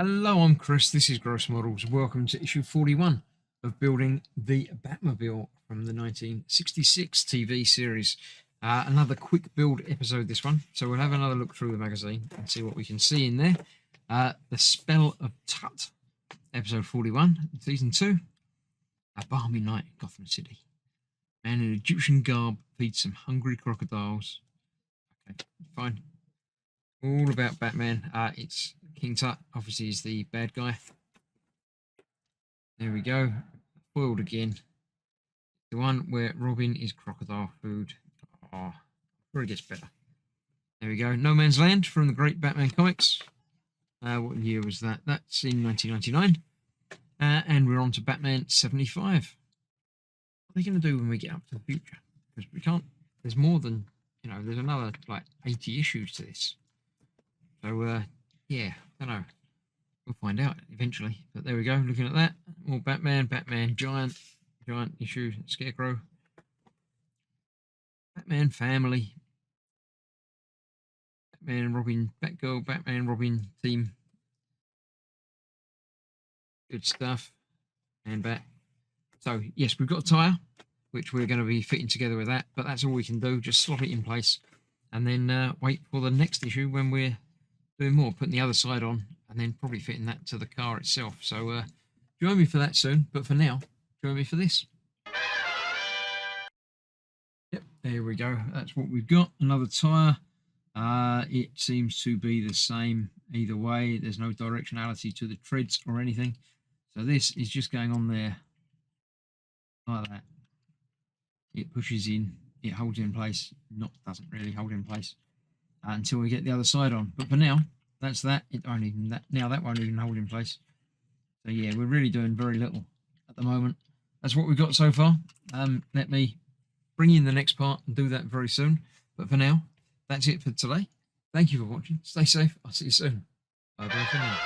Hello, I'm Chris. This is Gross Models. Welcome to issue 41 of building the Batmobile from the 1966 TV series. Another quick build episode, this one. So we'll have another look through the magazine and see what we can see in there. The Spell of Tut, episode 41, season 2. A balmy night in Gotham City. Man in Egyptian garb feeds some hungry crocodiles. Okay, fine. All about Batman. It's King Tut, obviously, is the bad guy. There we go. Foiled again. The one where Robin is crocodile food. Oh, sure it gets better. There we go. No Man's Land from the great Batman comics. What year was that? That's in 1999. And we're on to Batman 75. What are they going to do when we get up to the future? Because we can't. There's more than, there's another like 80 issues to this. So, yeah, I don't know. We'll find out eventually. But there we go. Looking at that. More Batman, giant issue, Scarecrow. Batman family. Batman, Robin, Batgirl, Batman, Robin team. Good stuff. And back. So, yes, we've got a tyre, which we're going to be fitting together with that. But that's all we can do. Just slot it in place. And then wait for the next issue when we're doing more, putting the other side on, and then probably fitting that to the car itself. So join me for that soon, but for now, join me for this. Yep, there we go. That's what we've got. Another tyre. It seems to be the same either way. There's no directionality to the treads or anything. So this is just going on there like that. It pushes in, it holds in place. Doesn't really hold in place until we get the other side on. But for now, that's that. It won't even that won't even hold in place. So yeah, we're really doing very little at the moment. That's what we've got so far. Let me bring in the next part and do that very soon. But for now, that's it for today. Thank you for watching. Stay safe. I'll see you soon. Bye bye for now.